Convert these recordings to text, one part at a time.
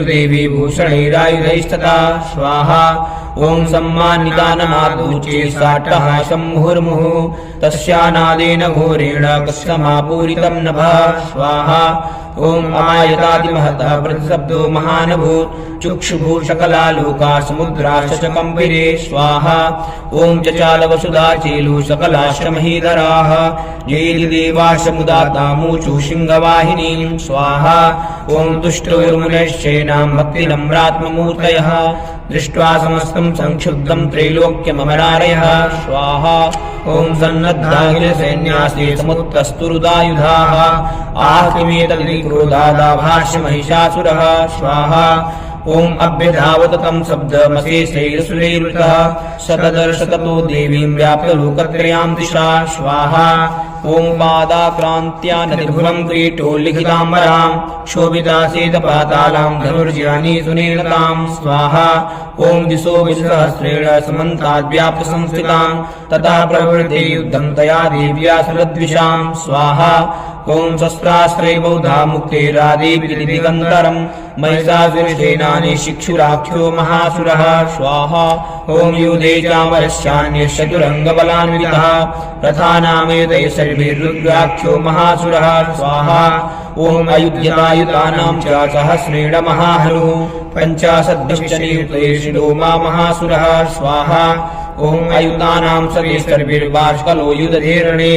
वैष्णुदेवी भूषणैरायुधैस्तथा स्वाहा ओम सम्मानितानमादूचे साटः शम्भुर्मुहुः तस्यानादेन घोरेण कस्यमापूरितं नभः स्वाहा ओम अमायतादिमहतः प्रतिशब्दो महानभूत् चुक्षुभूषकलालोका समुद्राश्च कंपिरे स्वाहा ओम चचालवसुधा चेलु सकलाश्रमहीधराः जयेदिदेवाश्रमुदातामूचु सिंहवाहिनीं स्वाहा ओम तुष्टोर्मुनश्चैनां भक्तिनम्रात्ममूर्तयः दृष्ट्वा समस्तं संक्षुब्धं त्रैलोक्यममरारयः स्वाहा ओम सन्नद्धाखिलसैन्यास्ते समुत्तस्तुरुदायुधाः आहतिमेतदिति क्रोधादाभाष्य महिषासुरः स्वाहा ओम अभ्यधावत तं शब्दमशेषैरसुरैर्वृतः शतदर्शततो देवीं व्याप्य लोकत्रयां दिशा स्वाहा ओम पादाक्रान्त्या नदिघुलं क्रीटोल्लिखिताम्बरां शोभितासेतपातालां धनुर्जानी सुनीलतां स्वाहा ओम दिशो विसहस्रेण समन्ताद्व्याप्तसंस्थितां तथा प्रवृत्ते युद्धं तया देव्या सरद्विषां स्वाहा ओम शस्त्रास्त्रै बौधा मुक्तेरादिविदिगन्तरं महिषासुरसेनानि शिक्षुराख्यो महासुरः स्वाहा ओम युधे चामरस्यान्यश्चतुरङ्गबलान्वितः रथानामेतैः सर्वैर्रुद्राख्यो महासुरः स्वाहा ओम अयुध्यतायुतानां च सहस्रेण महाहनुः पञ्चाशद्भिश्चनियुतैर्षिडो महासुरः स्वाहा ओम अयुतानां सर्वैर्वाष्कलो युधधेरणे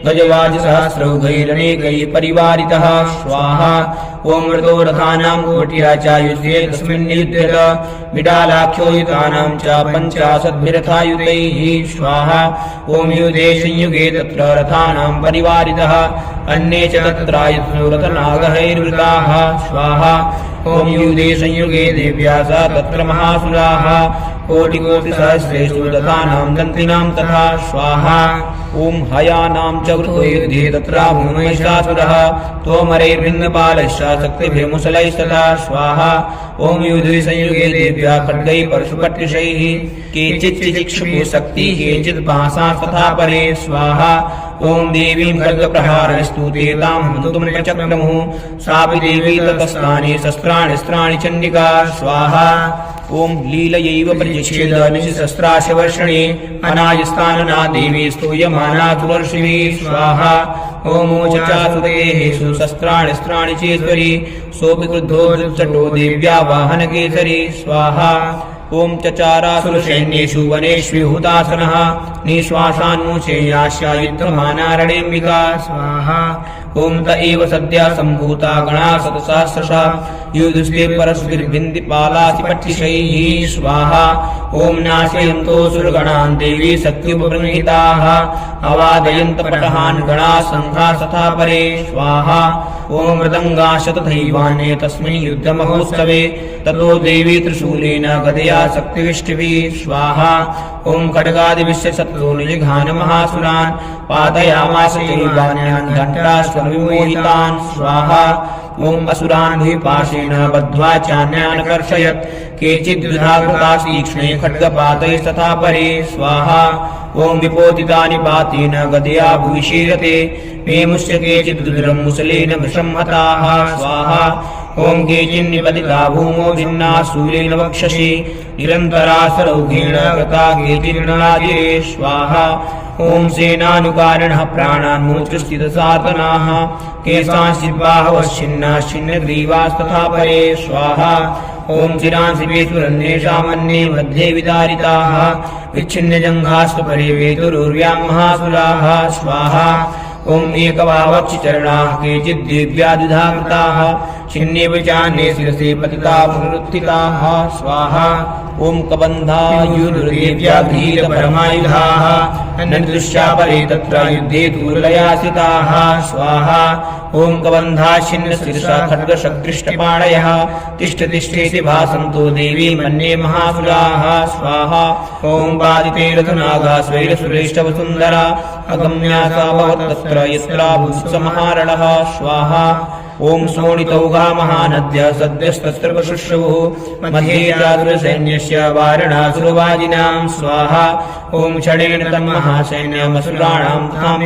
गजवाजसहस्रौघैरनेकैः परिवारितः स्वाहा ओम मृतो रथानां कोटिः च युध्ये तस्मिन् युध्यत विडालाख्यो युतानां च पञ्चाशद्भिरथायुतैः स्वाहा ओम युधे संयुगे तत्र रथानां परिवारितः अन्ये च तत्रायुधो रथनागहैर्वृताः स्वाहा ओम युधे संयुगे देव्या स तत्र महासुराः कोटिकोटिसहस्रेषु रथानां दन्तिनां तथा स्वाहा ओम हयानां च वृतो युद्धे तत्राभूमहिषासुरः तोमरैर्भिन्नपालैश्च शक्तिभिर्मुसलैस्तथा स्वाहा ओम युधे संयुगे देव्या खड्गैः परशुपट्टिशैः केचित् चिक्षुः शक्तिः केचित् पाशा तथा परे स्वाहा ओम देवीं खड्गप्रहारस्तु तेतां हन्तुमचक्रमुः सापि देवी ततस्थाने शस्त्राणि स्त्राणि चण्डिका स्वाहा ओम लीलयैव परिच्छेद निशस्त्राशवर्षणे अनायस्थानना देवी स्तूयमाना सुवर्षिभिः स्वाहा ओम ओचासुरेः सुशस्त्राणि स्त्राणि चेश्वरी सोऽपि क्रुद्धो चटो देव्या वाहनकेसरी स्वाहा ओम चचारासुरसैन्येषु वनेष्विहुतासनः निःश्वासान्मुचेयास्यायुद्धमानारणेऽम्बिका स्वाहा ओम त एव सद्या सम्भूता गणा शतसहस्रशः युयुधुस्ते परशुभिर्भिन्दिपालासिपट्टिशैः स्वाहा ओम नाशयन्तोऽसुरगणान् देवी शक्त्युपबृंहिताः अवादयन्तपटहान् गणाः शङ्खाः तथा परे स्वाहा ओम मृदङ्गाश्च तथैवान्ये तस्मिन् युद्धमहोत्सवे ततो देवी त्रिशूलेन गदया शक्तिविष्टिभिः स्वाहा ओम खड्गादिभिश्च शत्रो निजघान महासुरान् पातयामास चैवान्यान् घण्टाश्वविमोहितान् स्वाहा ओम असुरान् भूपाशेन बद्ध्वा चान्यान् कर्षयत् केचिद्विधाकृताः तीक्ष्णैः खड्गपातैस्तथा परे स्वाहा ओम विपोतितानि पातेन गदया भूषीरते मेमुश्च केचिद्रुधिरं मुसलेन वृषं हताः स्वाहा ओम केचिन्निपतिता भूमो भिन्ना शूलेन वक्षसि निरन्तरा सरौघेण गता केचिन्नलादिरे स्वाहा ओम सेनानुकारिणः प्राणान्मूर्छितसातनाः केशांश्चिद्बाहवश्छिन्नाश्छिन्नग्रीवास्तथा परे स्वाहा ओम चिरांशिवेषुरन्येषामन्ये मध्ये विदारिताः विच्छिन्नजङ्घास्तु परे वेतुरुर्व्यां महासुराः स्वाहा ओम एकभावक्षिचरणाः केचिद्दिव्याद्विधाकृताः छिन्नेव चान्ये शिरसि पतिता पुनरुत्थिताः स्वाहा ओम कबन्धायुर्देव्या गृहीतपरमायुधाः नदृश्या परे तत्र युद्धे दूर्लयासिताः स्वाहा ओम कबन्धाश्छिन्नशिरसा खड्गशक्तिष्टपाणयः तिष्ठ तिष्ठेति भासन्तो देवी मन्ये महासुराः स्वाहा ओम बाधितैरधुनागा स्वैरसुरेष्टवसुन्धरा अगम्या सा भवत्तत्र यत्राभूत्समहारणः स्वाहा ओम शोणितौघा महानद्य सद्यस्तत्र शुश्रुवुः मध्ये चातुरसैन्यस्य वारणासुरवादिनां स्वाहा ओम षडेन तन्महासैन्यमसुराणां धामि